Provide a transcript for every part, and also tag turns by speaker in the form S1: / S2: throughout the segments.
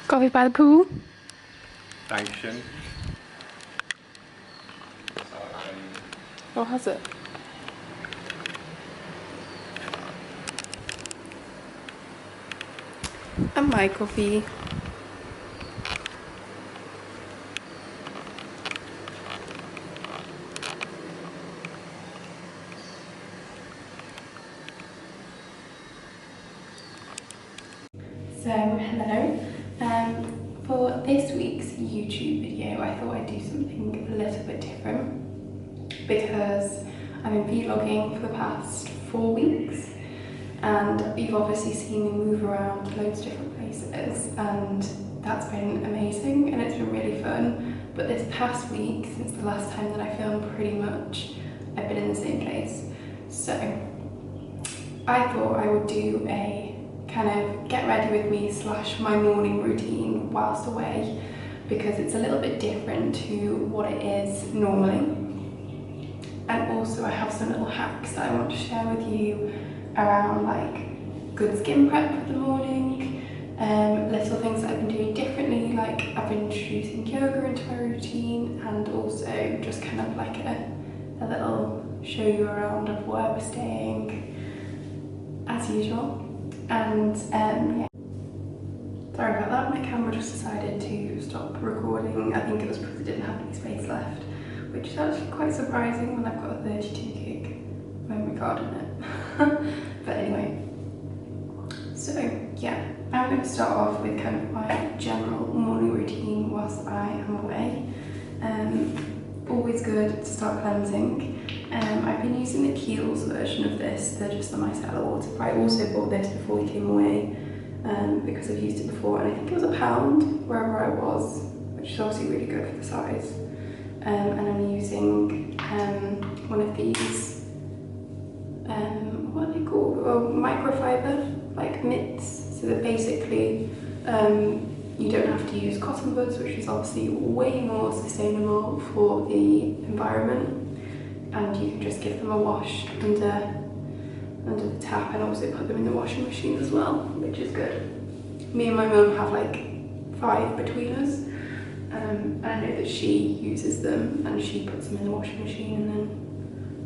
S1: Coffee by the pool.
S2: Dankeschön.
S1: Oh, has it? And my coffee. So, hello. For this week's YouTube video, I thought I'd do something a little bit different because I've been vlogging for the past 4 weeks, and you've obviously seen me move around loads of different places, and that's been amazing and it's been really fun. But this past week, since the last time that I filmed, pretty much I've been in the same place. So I thought I would do a kind of get ready with me / my morning routine whilst away, because it's a little bit different to what it is normally. And also I have some little hacks that I want to share with you around like good skin prep for the morning, little things that I've been doing differently, like I've been introducing yoga into my routine, and also just kind of like a little show you around of where we're staying as usual. And yeah, sorry about that, my camera just decided to stop recording. I think it was because it didn't have any space left, which is actually quite surprising when I've got a 32 gig memory card in it. But anyway, so yeah, I'm going to start off with kind of my general morning routine whilst I am away. Always good to start cleansing. I've been using the Kiehl's version of this, they're just the micellar water. I also bought this before we came away because I've used it before, and I think it was £1 wherever I was, which is obviously really good for the size. And I'm using one of these, what are they called? Oh, microfiber, like mitts, so that basically you don't have to use cotton buds, which is obviously way more sustainable for the environment, and you can just give them a wash under the tap, and also put them in the washing machine as well, which is good. Me and my mum have like 5 between us, and I know that she uses them and she puts them in the washing machine and then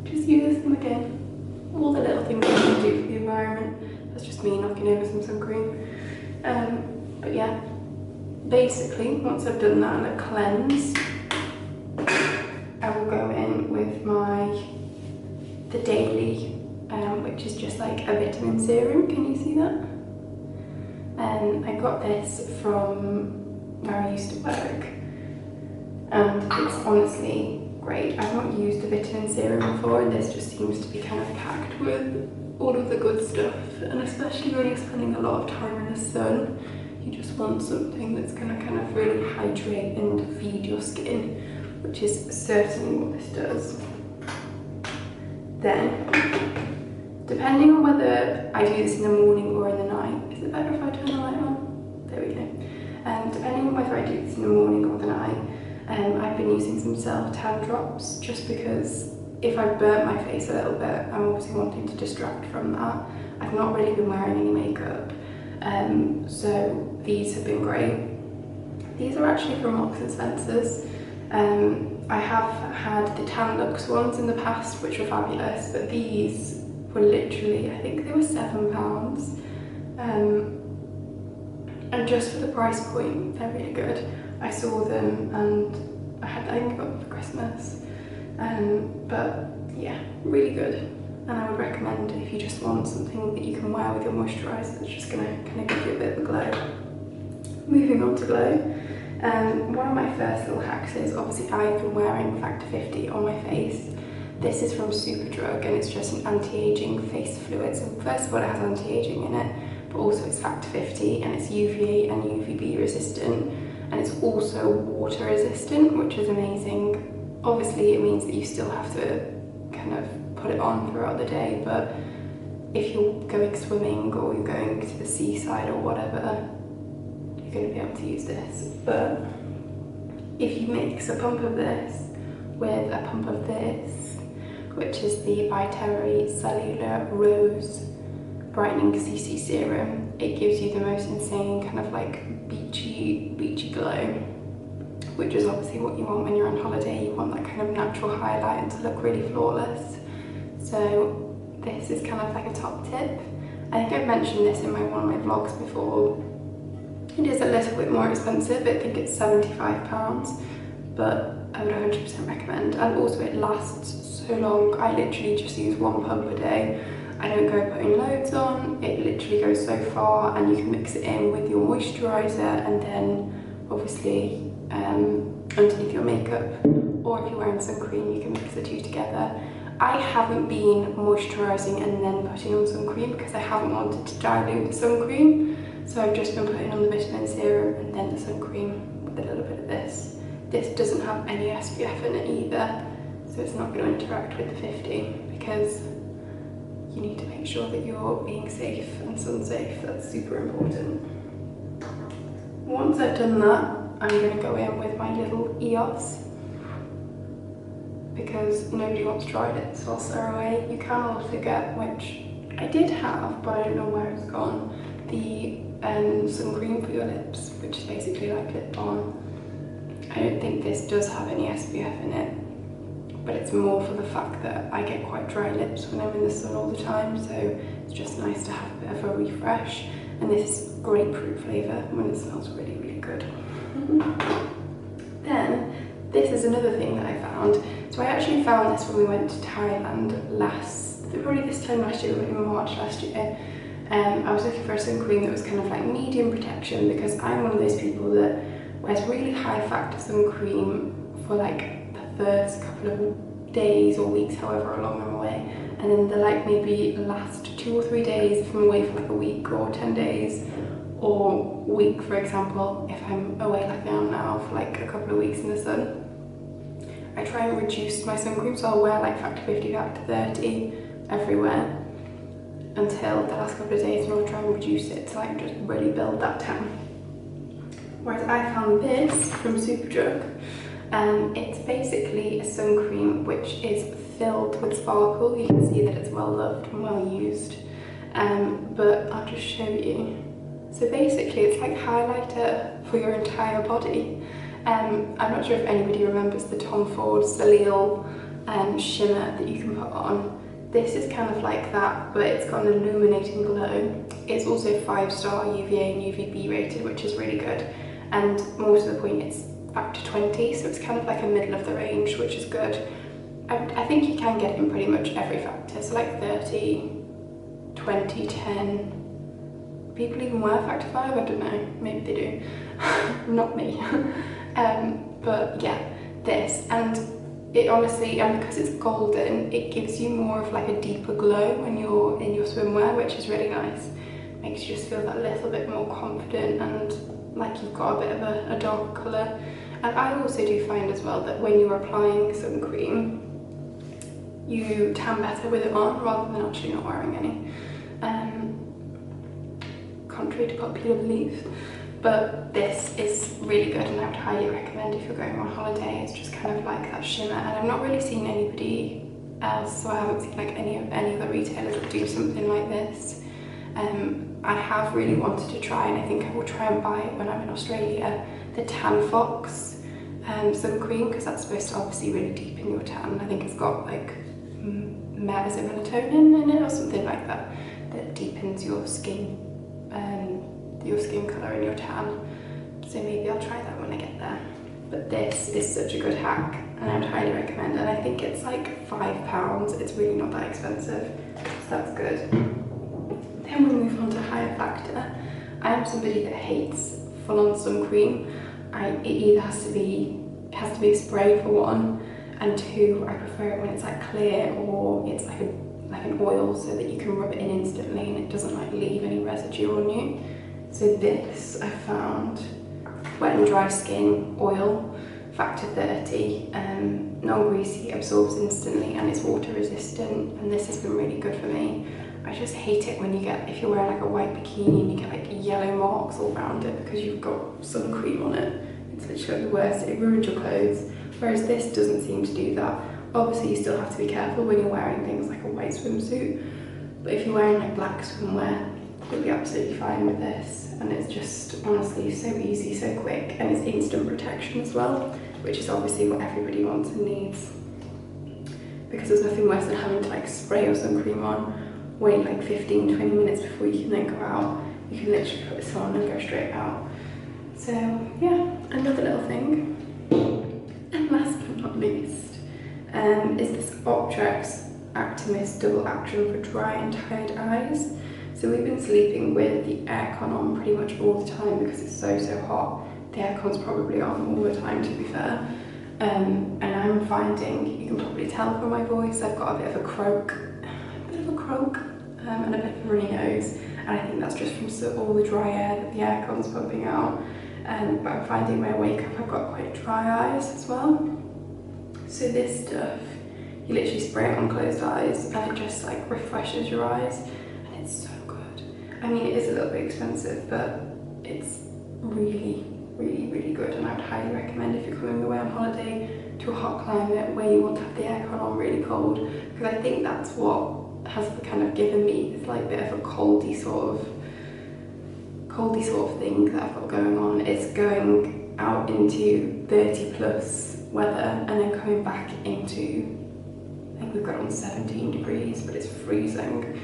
S1: just uses them again. All the little things that you can do for the environment. That's just me knocking over some sun cream. But yeah, basically once I've done that and I've cleansed, I will go in with the daily, which is just like a vitamin serum. Can you see that? And I got this from where I used to work, and it's honestly great. I've not used a vitamin serum before, and this just seems to be kind of packed with all of the good stuff, and especially when you're spending a lot of time in the sun, you just want something that's going to kind of really hydrate and feed your skin, which is certainly what this does. Then, depending on whether I do this in the morning or in the night, is it better if I turn the light on? There we go. Depending on whether I do this in the morning or the night, I've been using some self-tan drops, just because if I've burnt my face a little bit, I'm obviously wanting to distract from that. I've not really been wearing any makeup, so these have been great. These are actually from Marks and Spencer's. I have had the Tan Luxe ones in the past, which were fabulous, but these were literally, I think they were £7. And just for the price point, they're really good. I saw them and I think I got them for Christmas. But yeah, really good. And I would recommend if you just want something that you can wear with your moisturiser that's just gonna kind of give you a bit of a glow. Moving on to glow. One of my first little hacks is, obviously I've been wearing Factor 50 on my face. This is from Superdrug, and it's just an anti-aging face fluid. So first of all, it has anti-aging in it, but also it's Factor 50, and it's UVA and UVB resistant, and it's also water resistant, which is amazing. Obviously it means that you still have to kind of put it on throughout the day, but if you're going swimming or you're going to the seaside or whatever, you're going to be able to use this. But if you mix a pump of this with a pump of this, which is the Viterra Cellular Rose brightening CC serum. It gives you the most insane kind of like beachy glow, which is obviously what you want when you're on holiday. You want that kind of natural highlight and to look really flawless. So this is kind of like a top tip. I think I've mentioned this in one of my vlogs before. It is a little bit more expensive. I think it's £75, but I would 100% recommend. And also it lasts so long. I literally just use one pump a day. I don't go putting loads on. It literally goes so far, and you can mix it in with your moisturiser and then obviously underneath your makeup, or if you're wearing sun cream you can mix the two together. I haven't been moisturising and then putting on sun cream because I haven't wanted to dilute the sun cream, so I've just been putting on the vitamin serum and then the sun cream with a little bit of this. This doesn't have any SPF in it either, so it's not going to interact with the 50, because you need to make sure that you're being safe and sun safe. That's super important. Once I've done that, I'm going to go in with my little EOS, because nobody wants dry lips whilst they're away. You can also get, which I did have, but I don't know where it's gone, the sun cream for your lips, which is basically like lip balm. I don't think this does have any SPF in it, but it's more for the fact that I get quite dry lips when I'm in the sun all the time, so it's just nice to have a bit of a refresh. And this is grapefruit flavour when it smells really, really good. Then, this is another thing that I found. So I actually found this when we went to Thailand probably this time last year, in March last year. I was looking for a sun cream that was kind of like medium protection, because I'm one of those people that wears really high factor sun cream for like the first couple of days or weeks, however long I'm away, and then the like maybe last 2 or 3 days if I'm away for like a week or 10 days or week, for example, if I'm away like I am now for like a couple of weeks in the sun. I try and reduce my sun cream, so I'll wear like factor 50, factor 30 everywhere until the last couple of days, and I'll try and reduce it to like just really build that tan. Whereas I found this from Superdrug. It's basically a sun cream which is filled with sparkle. You can see that it's well loved and well used, but I'll just show you. So basically it's like highlighter for your entire body. I'm not sure if anybody remembers the Tom Ford Soleil shimmer that you can put on. This is kind of like that, but it's got an illuminating glow. It's also 5-star UVA and UVB rated, which is really good. And more to the point, it's factor 20, so it's kind of like a middle of the range, which is good. I think you can get it in pretty much every factor, so like 30, 20, 10. People even wear factor 5, I don't know, maybe they do. Not me. But yeah, this, and it honestly, and because it's golden, it gives you more of like a deeper glow when you're in your swimwear, which is really nice. Makes you just feel that little bit more confident and like you've got a bit of a dark colour. And I also do find as well that when you're applying sun cream, you tan better with it on rather than actually not wearing any. Contrary to popular belief. But this is really good, and I would highly recommend if you're going on holiday. It's just kind of like that shimmer, and I've not really seen anybody else, so I haven't seen like any other retailers that do something like this. I have really wanted to try, and I think I will try and buy it when I'm in Australia, the Tan Fox sun cream, because that's supposed to obviously really deepen your tan. I think it's got like melatonin in it or something like that, that deepens your skin colour and your tan. So maybe I'll try that when I get there. But this is such a good hack, and I would highly recommend it. And I think it's like £5. It's really not that expensive, so that's good. Then we move on to higher factor. I am somebody that hates full-on sun cream. It either has to be a spray for one, and two, I prefer it when it's like clear or it's like an oil, so that you can rub it in instantly and it doesn't like leave any residue on you. So this I found, wet and dry skin oil, factor 30, non-greasy, absorbs instantly, and it's water resistant, and this has been really good for me. I just hate it when if you're wearing like a white bikini and you get like yellow marks all around it because you've got sun cream on it. It's literally the worst, it ruins your clothes. Whereas this doesn't seem to do that. Obviously you still have to be careful when you're wearing things like a white swimsuit, but if you're wearing like black swimwear, you'll be absolutely fine with this. And it's just honestly so easy, so quick, and it's instant protection as well, which is obviously what everybody wants and needs, because there's nothing worse than having to like spray your sun cream on, wait like 15-20 minutes before you can then go out. You can literally put this on and go straight out. So yeah, another little thing. And last but not least, is this Optrex Actimist Double Action for Dry and Tired Eyes. So we've been sleeping with the aircon on pretty much all the time because it's so hot. The aircon's probably on all the time, to be fair. And I'm finding, you can probably tell from my voice, I've got a bit of a croak, and a bit of a runny nose. And I think that's just from all the dry air that the aircon's pumping out. But I'm finding when I wake up, I've got quite dry eyes as well. So this stuff, you literally spray it on closed eyes and it just like refreshes your eyes, and it's so good. I mean, it is a little bit expensive, but it's really good, and I would highly recommend if you're coming away on holiday to a hot climate where you want to have the aircon on really cold, because I think that's what has kind of given me this like bit of a coldy sort of thing that I've got going on. It's going out into 30+ weather and then coming back into, I think we've got on 17 degrees, but it's freezing,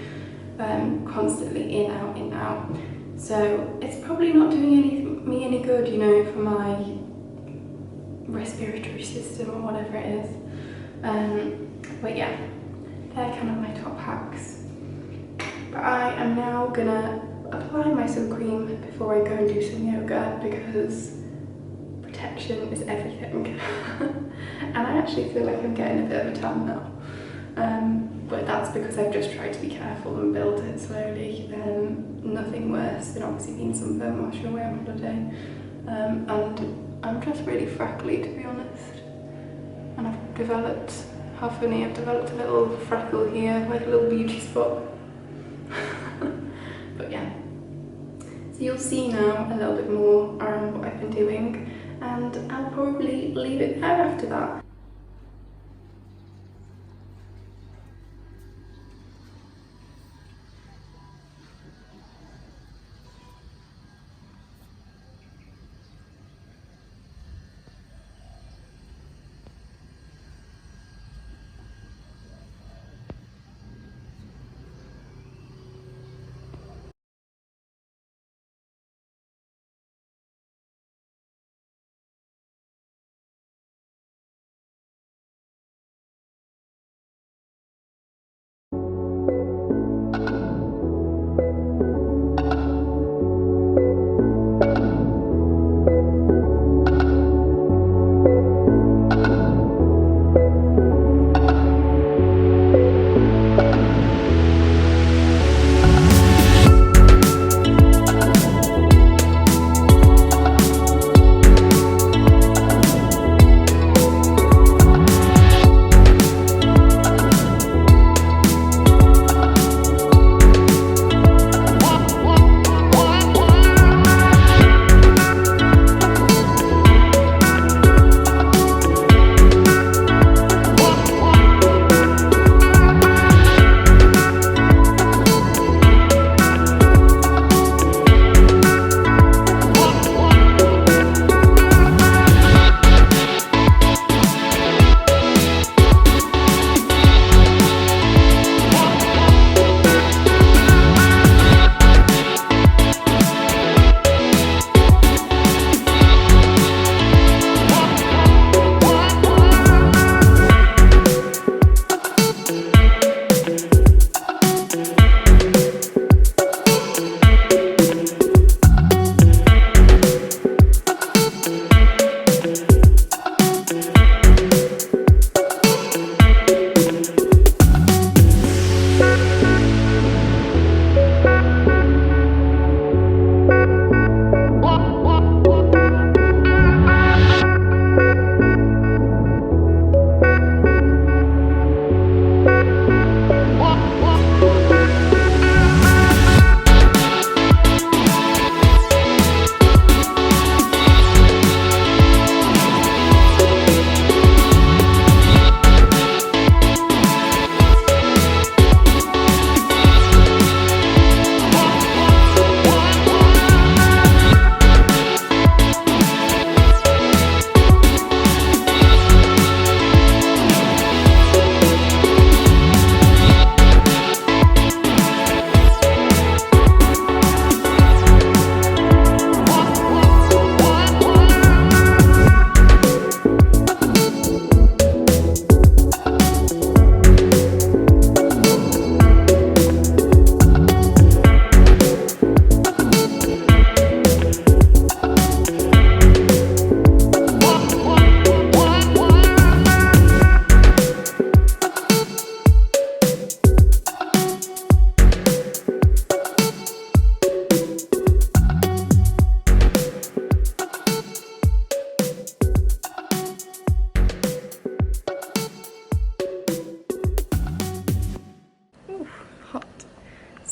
S1: constantly in, out. So it's probably not doing me any good, you know, for my respiratory system or whatever it is. But yeah, they're kind of my top hacks. But I am now gonna apply my sun cream before I go and do some yoga, because protection is everything. And I actually feel like I'm getting a bit of a tan now. But that's because I've just tried to be careful and build it slowly. Nothing worse than obviously being sunburned whilst you're away on holiday. And I'm just really freckly, to be honest. And I've developed, how funny, I've developed a little freckle here, like a little beauty spot. But yeah. So you'll see now a little bit more around what I've been doing, and I'll probably leave it there after that.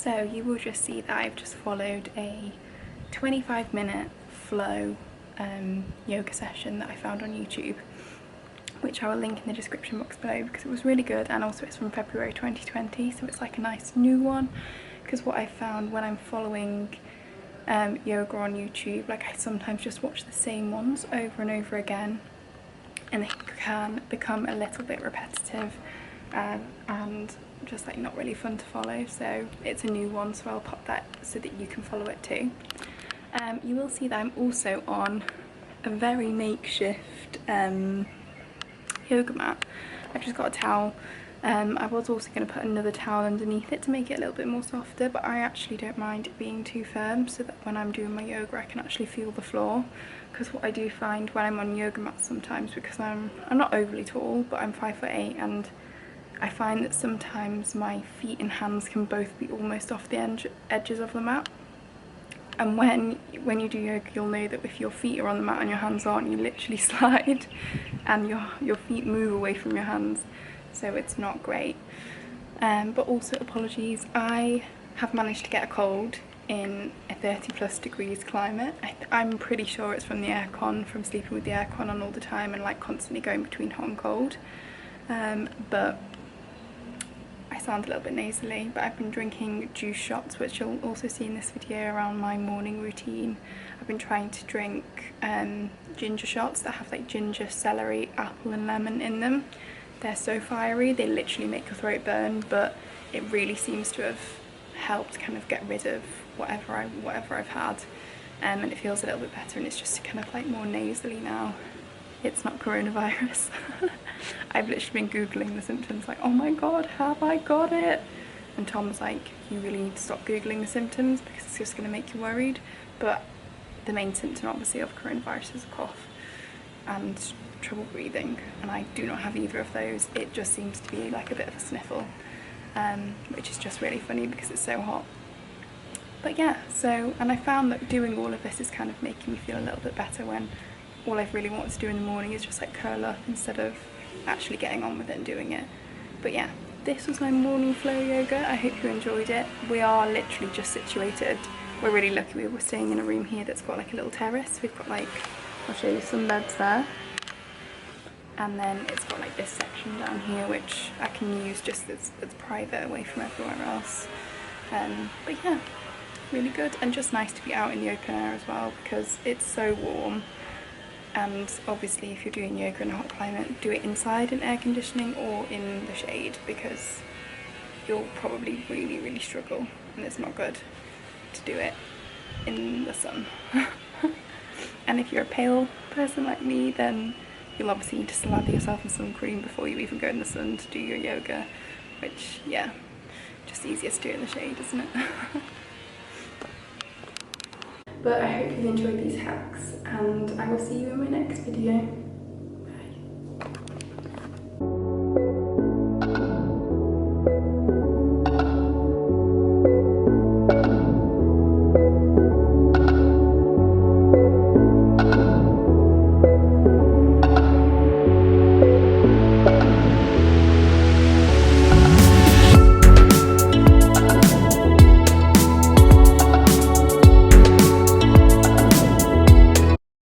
S1: So you will just see that I've just followed a 25-minute flow yoga session that I found on YouTube, which I will link in the description box below because it was really good, and also it's from February 2020, so it's like a nice new one. Because what I found when I'm following yoga on YouTube, like I sometimes just watch the same ones over and over again, and they can become a little bit repetitive and just like not really fun to follow. So it's a new one, so I'll pop that so that you can follow it too. You will see that I'm also on a very makeshift yoga mat. I've just got a towel. I was also going to put another towel underneath it to make it a little bit more softer, but I actually don't mind it being too firm, so that when I'm doing my yoga I can actually feel the floor. Because what I do find when I'm on yoga mats sometimes, because I'm not overly tall, but I'm 5'8", and I find that sometimes my feet and hands can both be almost off the edges of the mat. And when you do yoga, you'll know that if your feet are on the mat and your hands aren't, you literally slide and your feet move away from your hands, so it's not great. But also, apologies, I have managed to get a cold in a 30+ degrees climate. I'm pretty sure it's from the aircon, from sleeping with the aircon on all the time and like constantly going between hot and cold. But I sound a little bit nasally, but I've been drinking juice shots, which you'll also see in this video around my morning routine. I've been trying to drink ginger shots that have like ginger, celery, apple and lemon in them. They're so fiery, they literally make your throat burn, but it really seems to have helped kind of get rid of whatever I've had, and it feels a little bit better, and it's just kind of like more nasally now. It's not coronavirus. I've literally been googling the symptoms, like, oh my god, have I got it? And Tom's like, you really need to stop googling the symptoms because it's just going to make you worried. But the main symptom obviously of coronavirus is a cough and trouble breathing, and I do not have either of those. It just seems to be like a bit of a sniffle, which is just really funny because it's so hot. But yeah, so, and I found that doing all of this is kind of making me feel a little bit better when all I've really wanted to do in the morning is just like curl up instead of actually getting on with it and doing it. But yeah, this was my morning flow yoga. I hope you enjoyed it. We are literally just situated. We're really lucky. We're staying in a room here that's got like a little terrace. We've got like, I'll show you some beds there. And then it's got like this section down here which I can use just as private, away from everywhere else. But yeah, really good, and just nice to be out in the open air as well because it's so warm. And obviously if you're doing yoga in a hot climate, do it inside in air conditioning or in the shade, because you'll probably really struggle, and it's not good to do it in the sun. And if you're a pale person like me, then you'll obviously need to slather yourself in sun cream before you even go in the sun to do your yoga, which, yeah, just easier to do it in the shade, isn't it? But I hope you enjoyed these hacks, and I will see you in my next video.